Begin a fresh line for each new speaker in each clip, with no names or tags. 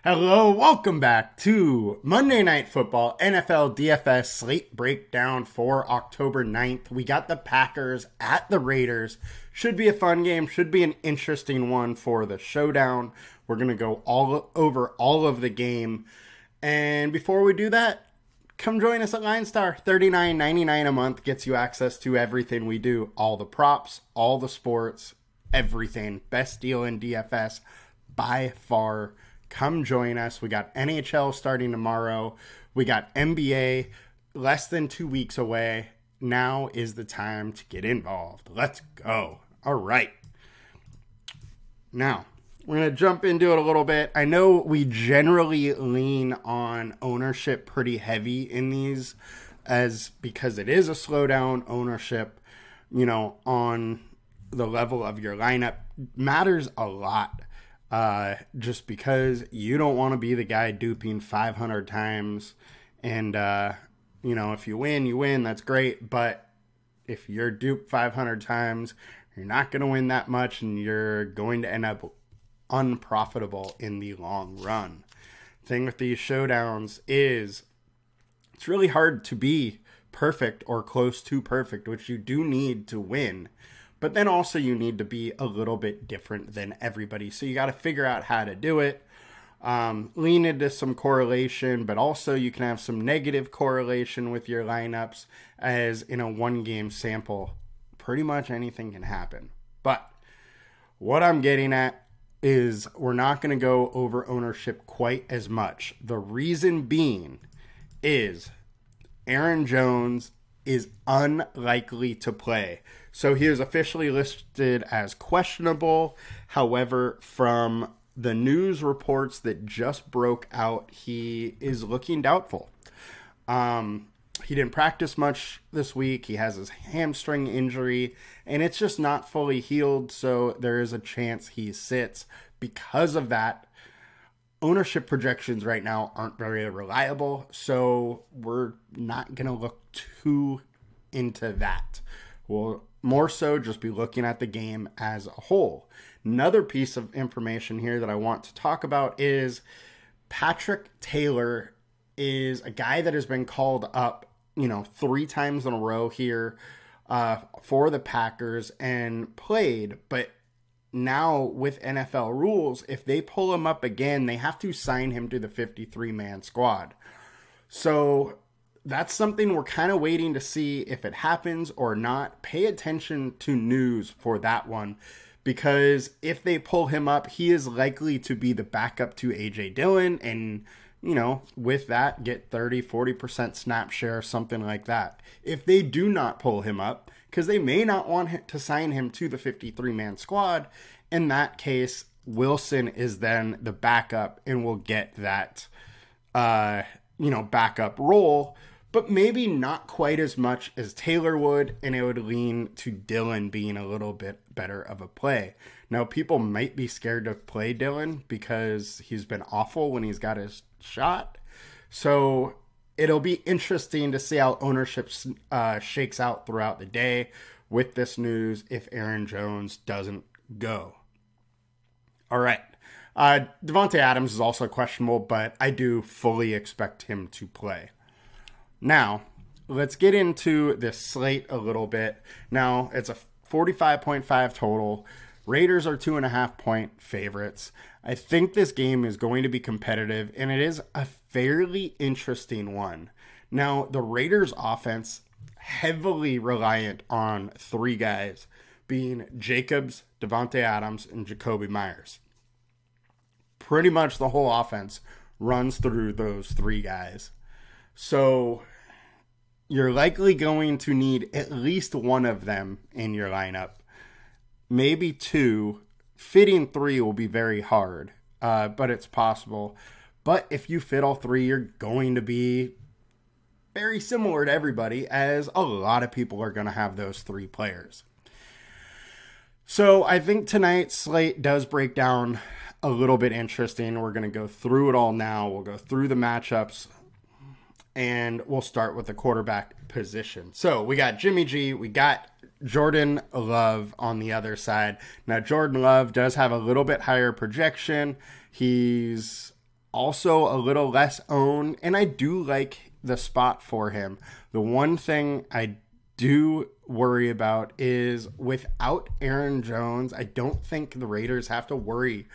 Hello, welcome back to Monday Night Football, NFL DFS Slate Breakdown for October 9th. We got the Packers at the Raiders. Should be a fun game, should be an interesting one for the showdown. We're going to go over all of the game. And before we do that, come join us at LineStar. $39.99 a month gets you access to everything we do. All the props, all the sports, everything. Best deal in DFS by far. Come join us. We got NHL starting tomorrow. We got NBA less than 2 weeks away. Now is the time to get involved. Let's go. All right. Now, we're going to jump into it a little bit. I know we generally lean on ownership pretty heavy in these because it is a slowdown ownership, on the level of your lineup matters a lot. Just because you don't want to be the guy duping 500 times. And, if you win, you win. That's great. But if you're duped 500 times, you're not going to win that much. And you're going to end up unprofitable in the long run. Thing with these showdowns is it's really hard to be perfect or close to perfect, which you do need to win. But then also you need to be a little bit different than everybody. So you got to figure out how to do it. Lean into some correlation, but also you can have some negative correlation with your lineups, as in a one-game sample, pretty much anything can happen. But what I'm getting at is we're not going to go over ownership quite as much. The reason being is Aaron Jones is unlikely to play. So he is officially listed as questionable. However, from the news reports that just broke out, he is looking doubtful. He didn't practice much this week. He has his hamstring injury, and it's just not fully healed, so there is a chance he sits. Because of that, ownership projections right now aren't very reliable, so we're not going to look too into that. We'll more so just be looking at the game as a whole. Another piece of information here that I want to talk about is Patrick Taylor is a guy that has been called up, 3 times in a row here for the Packers and played, but now with NFL rules, if they pull him up again, they have to sign him to the 53-man squad. So that's something we're kind of waiting to see if it happens or not. Pay attention to news for that one, because if they pull him up, he is likely to be the backup to A.J. Dillon and, with that, get 30-40% snap share, something like that. If they do not pull him up, because they may not want to sign him to the 53-man squad, in that case, Wilson is then the backup and will get that, backup role, but maybe not quite as much as Taylor would, and it would lean to Dillon being a little bit better of a play. Now, people might be scared to play Dillon because he's been awful when he's got his shot. So it'll be interesting to see how ownership shakes out throughout the day with this news if Aaron Jones doesn't go. All right. Devontae Adams is also questionable, but I do fully expect him to play. Now, let's get into this slate a little bit. Now, it's a 45.5 total. Raiders are 2.5-point favorites. I think this game is going to be competitive, and it is a fairly interesting one. Now, the Raiders' offense, heavily reliant on 3 guys, being Jacobs, Devontae Adams, and Jacoby Myers. Pretty much the whole offense runs through those 3 guys. So you're likely going to need at least one of them in your lineup. Maybe 2. Fitting 3 will be very hard, but it's possible. But if you fit all 3, you're going to be very similar to everybody, as a lot of people are going to have those 3 players. So I think tonight's slate does break down a little bit interesting. We're going to go through it all now. We'll go through the matchups, and we'll start with the quarterback position. So we got Jimmy G, we got Jordan Love on the other side. Now, Jordan Love does have a little bit higher projection. He's also a little less owned, and I do like the spot for him. The one thing I do worry about is without Aaron Jones, I don't think the Raiders have to worry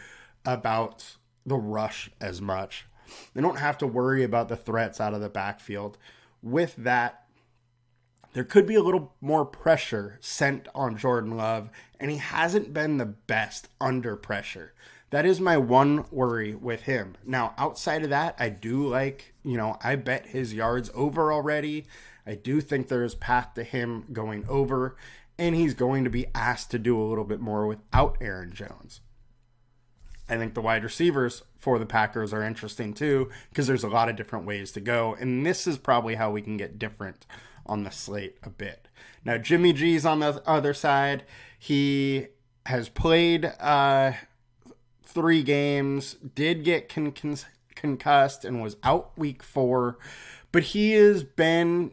about the rush as much. They don't have to worry about the threats out of the backfield. With that, there could be a little more pressure sent on Jordan Love, and he hasn't been the best under pressure. That is my one worry with him. Now, outside of that, I do like, I bet his yards over already. I do think there is path to him going over, and he's going to be asked to do a little bit more without Aaron Jones. I think the wide receivers for the Packers are interesting too, because there's a lot of different ways to go, and this is probably how we can get different on the slate a bit. Now, Jimmy G's on the other side. He has played 3 games, did get concussed, and was out week 4, but he has been,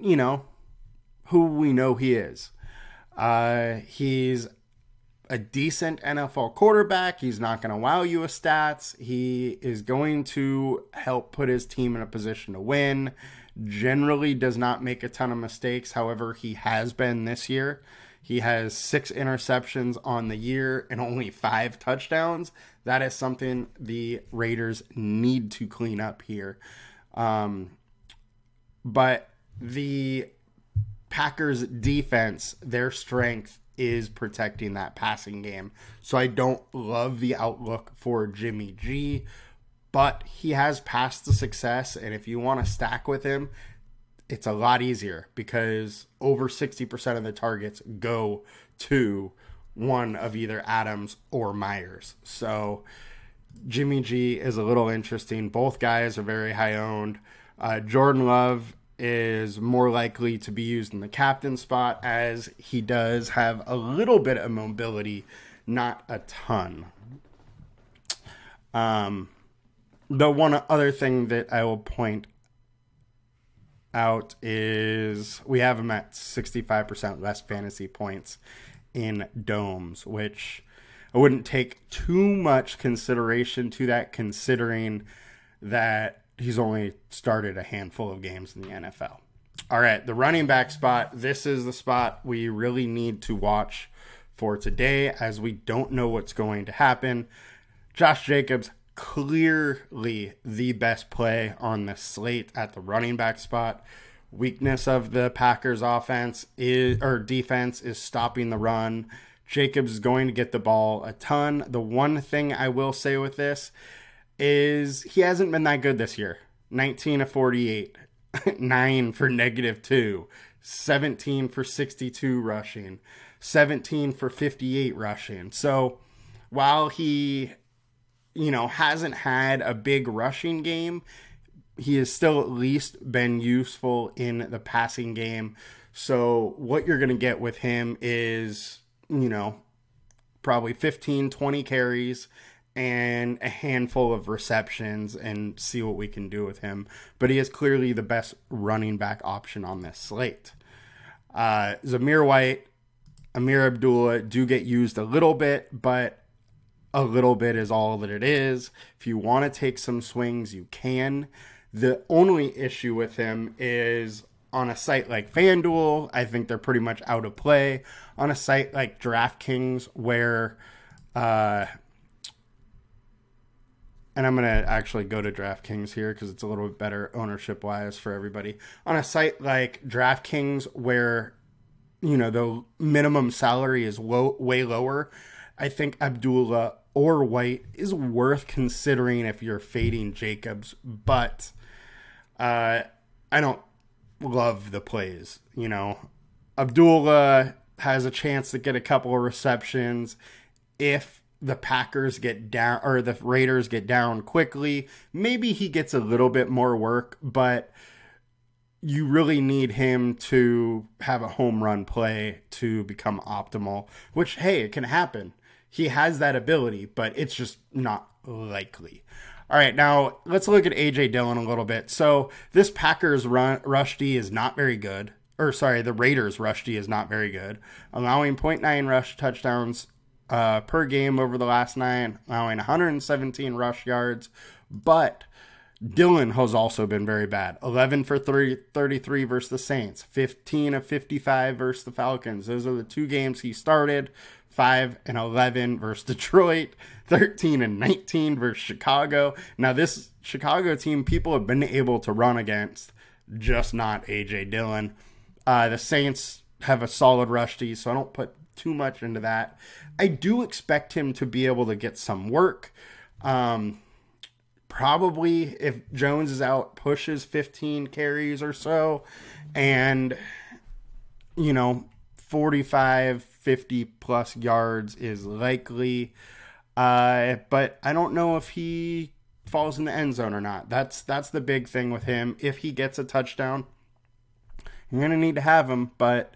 who we know he is. He's a decent NFL quarterback. He's not going to wow you with stats. He is going to help put his team in a position to win. Generally does not make a ton of mistakes. However, he has been this year. He has 6 interceptions on the year and only 5 touchdowns. That is something the Raiders need to clean up here. But the Packers defense, their strength is protecting that passing game. So I don't love the outlook for Jimmy G, but he has passed the success, and if you want to stack with him, it's a lot easier because over 60% of the targets go to one of either Adams or Myers. So Jimmy G is a little interesting. Both guys are very high owned. Jordan Love is more likely to be used in the captain spot, as he does have a little bit of mobility, not a ton. The one other thing that I will point out is we have him at 65% less fantasy points in domes, which I wouldn't take too much consideration to that, considering that he's only started a handful of games in the NFL. All right, the running back spot. This is the spot we really need to watch for today, as we don't know what's going to happen. Josh Jacobs, clearly the best play on the slate at the running back spot. Weakness of the Packers defense is stopping the run. Jacobs is going to get the ball a ton. The one thing I will say with this is he hasn't been that good this year. 19 of 48, 9 for -2, 17 for 62 rushing, 17 for 58 rushing. So while he, hasn't had a big rushing game, he has still at least been useful in the passing game. So what you're going to get with him is, probably 15, 20 carries and a handful of receptions, and see what we can do with him. But he is clearly the best running back option on this slate. Zamir White, Amir Abdullah do get used a little bit, but a little bit is all that it is. If you want to take some swings, you can. The only issue with him is on a site like FanDuel, I think they're pretty much out of play. On a site like DraftKings, where and I'm going to actually go to DraftKings here because it's a little bit better ownership-wise for everybody. On a site like DraftKings, where, the minimum salary is way lower, I think Abdullah or White is worth considering if you're fading Jacobs. But I don't love the plays. Abdullah has a chance to get a couple of receptions if the Packers get down, or the Raiders get down quickly. Maybe he gets a little bit more work, but you really need him to have a home run play to become optimal, which, hey, it can happen. He has that ability, but it's just not likely. All right, now let's look at A.J. Dillon a little bit. So this Packers rush D is not very good. The Raiders rush D is not very good, allowing 0.9 rush touchdowns per game over the last 9, allowing 117 rush yards. But Dillon has also been very bad. 11 for 33 versus the Saints. 15 of 55 versus the Falcons. Those are the 2 games he started. 5 and 11 versus Detroit. 13 and 19 versus Chicago. Now, this Chicago team, people have been able to run against, just not A.J. Dillon. The Saints have a solid rush D, so I don't put too much into that. I do expect him to be able to get some work. Probably, if Jones is out, pushes 15 carries or so, and 45, 50 plus yards is likely. But I don't know if he falls in the end zone or not. That's the big thing with him. If he gets a touchdown, you're going to need to have him, but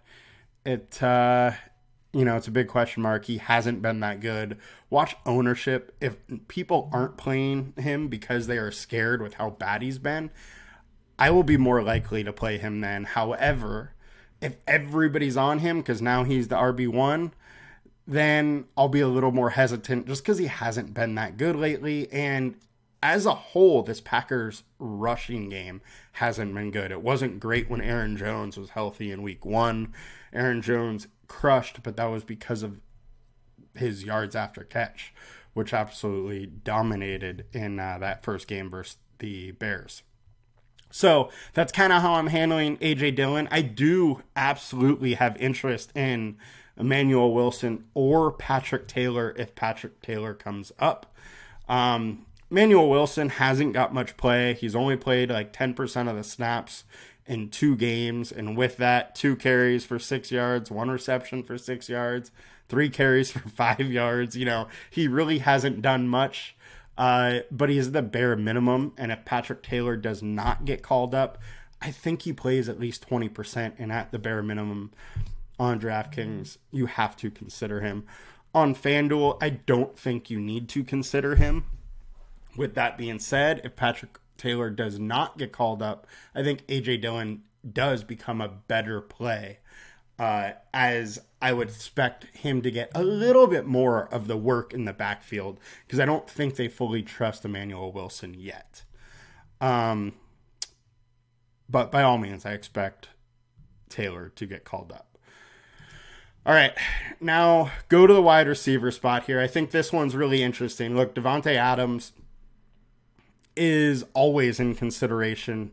it's a big question mark. He hasn't been that good. Watch ownership. If people aren't playing him because they are scared with how bad he's been, I will be more likely to play him then. However, if everybody's on him because now he's the RB1, then I'll be a little more hesitant just because he hasn't been that good lately. And as a whole, this Packers rushing game hasn't been good. It wasn't great when Aaron Jones was healthy in week 1. Aaron Jones crushed, but that was because of his yards after catch, which absolutely dominated in that first game versus the Bears. So that's kind of how I'm handling A.J. Dillon. I do absolutely have interest in Emmanuel Wilson or Patrick Taylor if Patrick Taylor comes up. Emmanuel Wilson hasn't got much play. He's only played like 10% of the snaps in 2 games. And with that, 2 carries for 6 yards, 1 reception for 6 yards, 3 carries for 5 yards. He really hasn't done much. But he's the bare minimum. And if Patrick Taylor does not get called up, I think he plays at least 20%. And at the bare minimum on DraftKings, you have to consider him. On FanDuel, I don't think you need to consider him. With that being said, if Patrick Taylor does not get called up, I think A.J. Dillon does become a better play, as I would expect him to get a little bit more of the work in the backfield because I don't think they fully trust Emmanuel Wilson yet. But by all means, I expect Taylor to get called up. All right, now go to the wide receiver spot here. I think this one's really interesting. Look, Davante Adams is always in consideration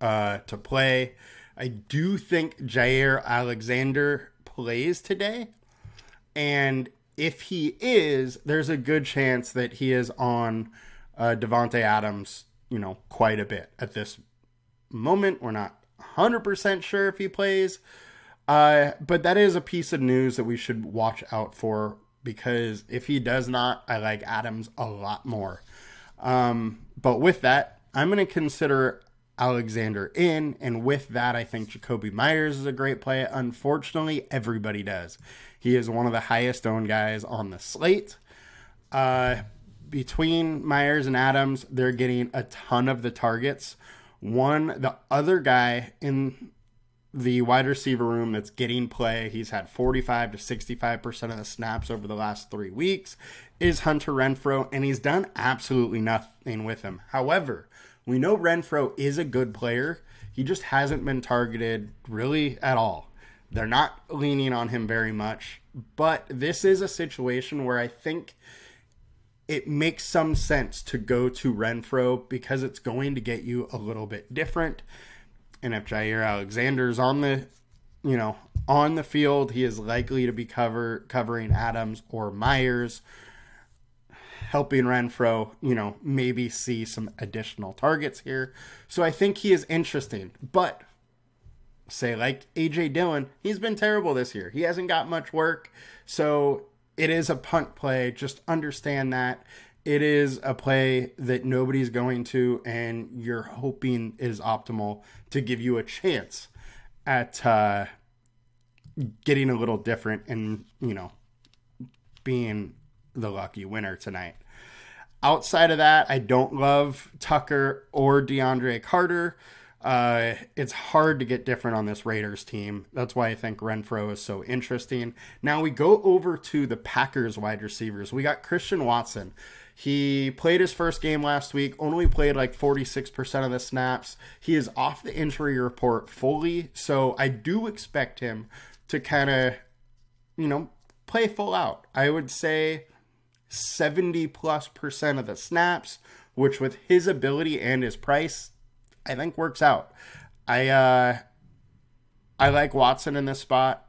to play. I do think Jair Alexander plays today. And if he is, there's a good chance that he is on Davante Adams, quite a bit at this moment. We're not 100% sure if he plays. But that is a piece of news that we should watch out for because if he does not, I like Adams a lot more. But with that, I'm going to consider Alexander in, and with that, I think Jacoby Myers is a great play. Unfortunately, everybody does. He is one of the highest owned guys on the slate. Between Myers and Adams, they're getting a ton of the targets. The other guy in the wide receiver room that's getting play, he's had 45 to 65% of the snaps over the last 3 weeks, is Hunter Renfrow, and he's done absolutely nothing with him. However, we know Renfrow is a good player. He just hasn't been targeted really at all. They're not leaning on him very much, but this is a situation where I think it makes some sense to go to Renfrow because it's going to get you a little bit different. And if Jair Alexander's on the field, he is likely to be covering Adams or Myers, helping Renfrow, maybe see some additional targets here. So I think he is interesting. But say like A.J. Dillon, he's been terrible this year. He hasn't got much work. So it is a punt play. Just understand that. It is a play that nobody's going to, and you're hoping is optimal to give you a chance at getting a little different and, being the lucky winner tonight. Outside of that, I don't love Tucker or DeAndre Carter. It's hard to get different on this Raiders team. That's why I think Renfrow is so interesting. Now we go over to the Packers wide receivers. We got Christian Watson. He played his first game last week, only played like 46% of the snaps. He is off the injury report fully, so I do expect him to kind of, play full out. I would say 70+% of the snaps, which with his ability and his price, I think works out. I like Watson in this spot.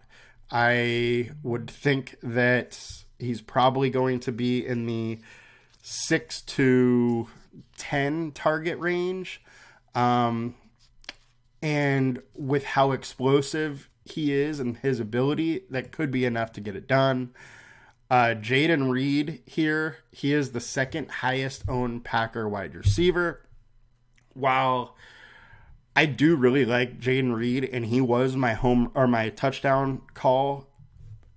I would think that he's probably going to be in the 6 to 10 target range. And with how explosive he is and his ability, that could be enough to get it done. Jaden Reed here, he is the second highest owned Packer wide receiver. While I do really like Jaden Reed, and he was my touchdown call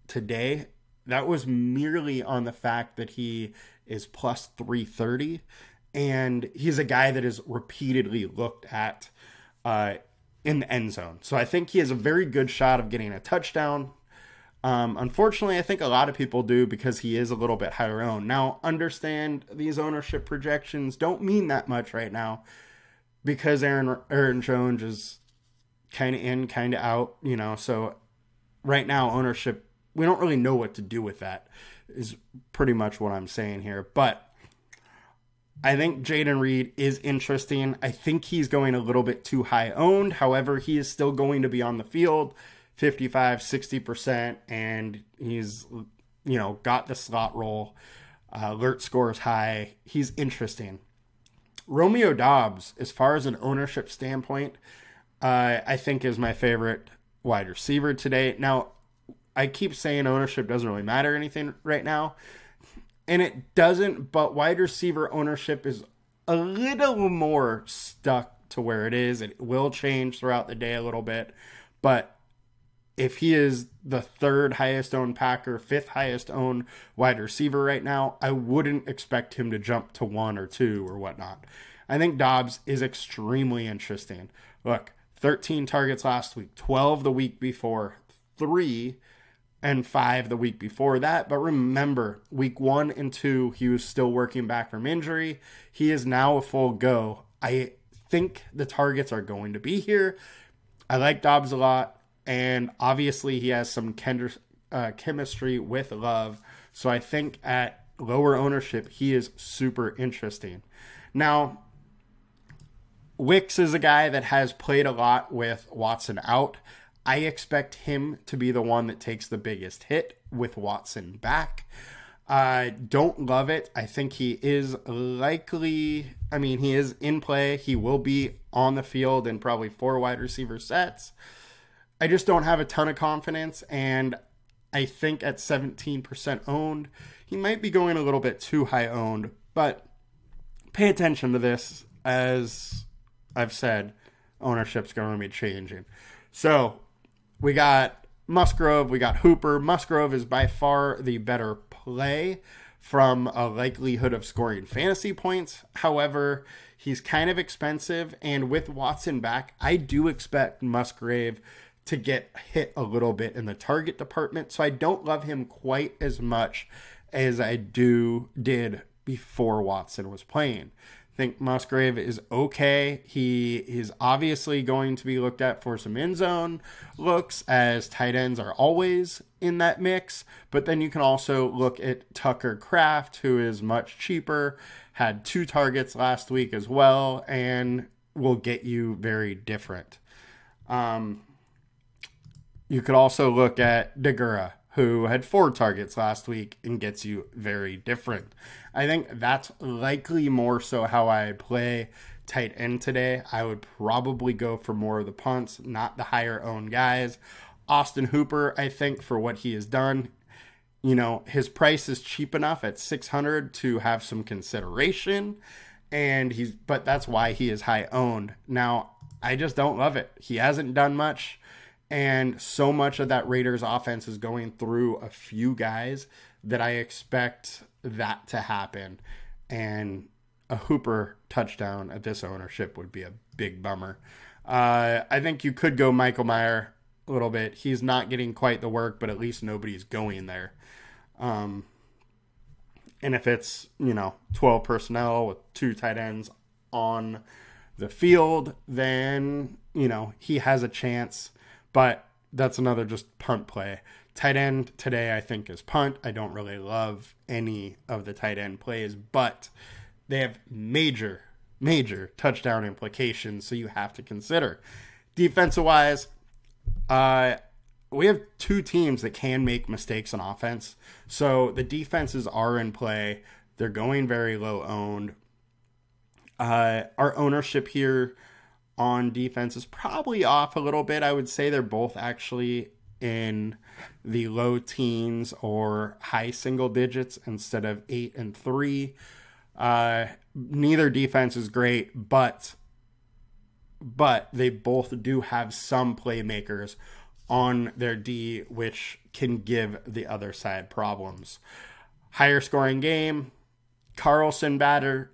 today, that was merely on the fact that he is plus 330, and he's a guy that is repeatedly looked at in the end zone. So I think he has a very good shot of getting a touchdown. Unfortunately, I think a lot of people do because he is a little bit higher owned. Now, understand these ownership projections don't mean that much right now because Aaron Jones is kind of in, kind of out, so right now ownership, we don't really know what to do with that is pretty much what I'm saying here. But I think Jaden Reed is interesting. I think he's going a little bit too high owned. However, he is still going to be on the field 55, 60%, and he's, got the slot role. Alert score is high. He's interesting. Romeo Doubs, as far as an ownership standpoint, I think is my favorite wide receiver today. Now, I keep saying ownership doesn't really matter anything right now, and it doesn't, but wide receiver ownership is a little more stuck to where it is. It will change throughout the day a little bit, but if he is the third highest owned Packer, fifth highest owned wide receiver right now, I wouldn't expect him to jump to 1 or 2 or whatnot. I think Doubs is extremely interesting. Look, 13 targets last week, 12 the week before, 3 and 5 the week before that. But remember, week 1 and 2, he was still working back from injury. He is now a full go. I think the targets are going to be here. I like Doubs a lot. And obviously he has some chemistry with Love. So I think at lower ownership, he is super interesting. Now, Wicks is a guy that has played a lot with Watson out. I expect him to be the one that takes the biggest hit with Watson back. I don't love it. I think he is he is in play. He will be on the field in probably 4 wide receiver sets. I just don't have a ton of confidence, and I think at 17% owned, he might be going a little bit too high owned, but pay attention to this. As I've said, ownership's going to be changing. So we got Musgrove, we got Hooper. Musgrove is by far the better play from a likelihood of scoring fantasy points. However, he's kind of expensive, and with Watson back, I do expect Musgrave to get hit a little bit in the target department. So I don't love him quite as much as I did before Watson was playing. I think Musgrave is okay. He is obviously going to be looked at for some end zone looks, as tight ends are always in that mix. But then you can also look at Tucker Kraft, who is much cheaper, had 2 targets last week as well, and will get you very different. You could also look at Degura, who had 4 targets last week and gets you very different. I think that's likely more so how I play tight end today. I would probably go for more of the punts, not the higher owned guys. Austin Hooper, I think for what he has done, his price is cheap enough at $600 to have some consideration, but that's why he is high owned. Now, I just don't love it. He hasn't done much. And so much of that Raiders offense is going through a few guys that I expect that to happen. And a Hooper touchdown at this ownership would be a big bummer. I think you could go Michael Mayer a little bit. He's not getting quite the work, but at least nobody's going there. And if it's, 12 personnel with 2 tight ends on the field, then, he has a chance. But that's another just punt play. Tight end today, I think, is punt. I don't really love any of the tight end plays, but they have major touchdown implications, so you have to consider. Defensive-wise, we have 2 teams that can make mistakes on offense. So the defenses are in play. They're going very low owned. Our ownership here on defense is probably off a little bit. I would say they're both actually in the low teens or high single digits instead of 8 and 3. Neither defense is great, but they both do have some playmakers on their D, which can give the other side problems. Higher scoring game, Carlson brotherly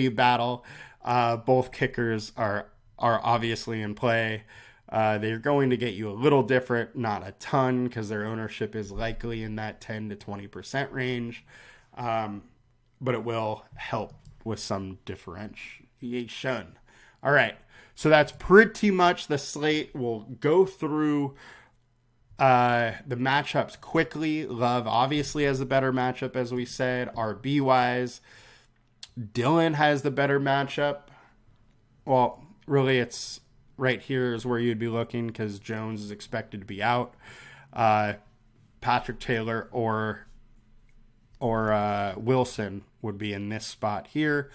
battle. Both kickers are obviously in play. They're going to get you a little different, not a ton, because their ownership is likely in that 10 to 20% range. But it will help with some differentiation. All right. So that's pretty much the slate. We'll go through the matchups quickly. Love obviously has the better matchup, as we said. RB-wise, Dylan has the better matchup. Well, really, it's right here is where you'd be looking because Jones is expected to be out. Patrick Taylor or Wilson would be in this spot here.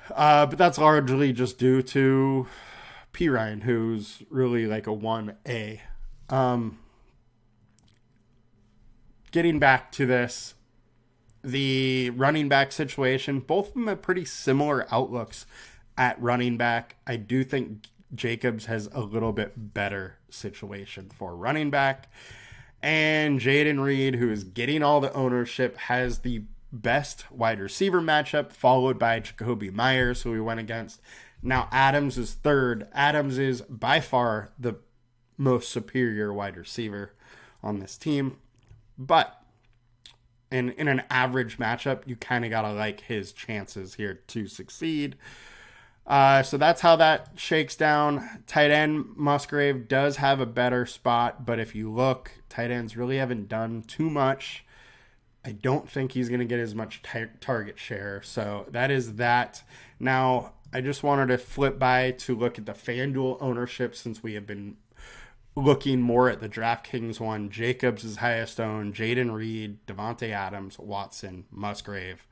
But that's largely just due to P. Ryan, who's really like a 1A. Getting back to this, the running back situation, both of them have pretty similar outlooks at running back. I do think Jacobs has a little bit better situation for running back. And Jayden Reed, who is getting all the ownership, has the best wide receiver matchup, followed by Jacoby Myers, who we went against. Now Adams is third. Adams is by far the most superior wide receiver on this team. But in an average matchup, you kind of got to like his chances here to succeed. So that's how that shakes down. Tight end, Musgrave does have a better spot, but if you look, tight ends really haven't done too much. I don't think he's going to get as much target share. So that is that. Now, I just wanted to flip by to look at the FanDuel ownership since we have been looking more at the DraftKings one. Jacobs is highest owned. Jayden Reed, Devontae Adams, Watson, Musgrave.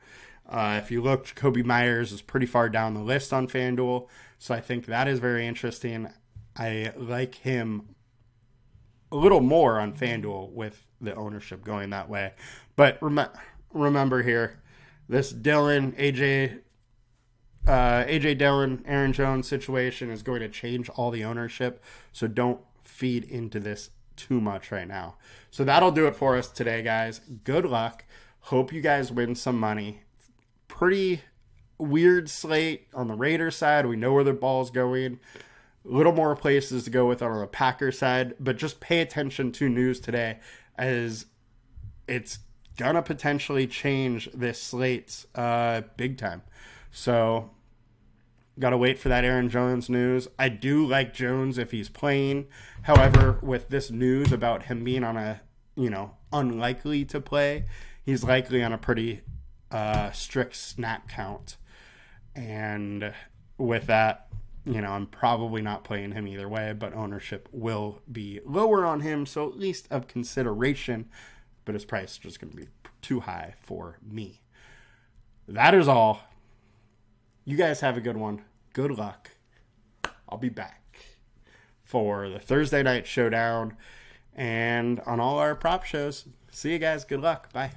If you look, Jacoby Myers is pretty far down the list on FanDuel. So I think that is very interesting. I like him a little more on FanDuel with the ownership going that way. But remember here, this Dylan, AJ Dillon, Aaron Jones situation is going to change all the ownership. So don't feed into this too much right now. So that'll do it for us today, guys. Good luck. Hope you guys win some money. Pretty weird slate on the Raiders side. We know where the ball's going. A little more places to go with on the Packers side, but just pay attention to news today as it's gonna potentially change this slate big time. So gotta wait for that Aaron Jones news. I do like Jones if he's playing. However, with this news about him being on a, unlikely to play, he's likely on a pretty strict snap count. And with that, I'm probably not playing him either way, but ownership will be lower on him, so at least of consideration, but his price is just going to be too high for me. That is all. You guys have a good one. Good luck. I'll be back for the Thursday night showdown and on all our prop shows. See you guys. Good luck. Bye.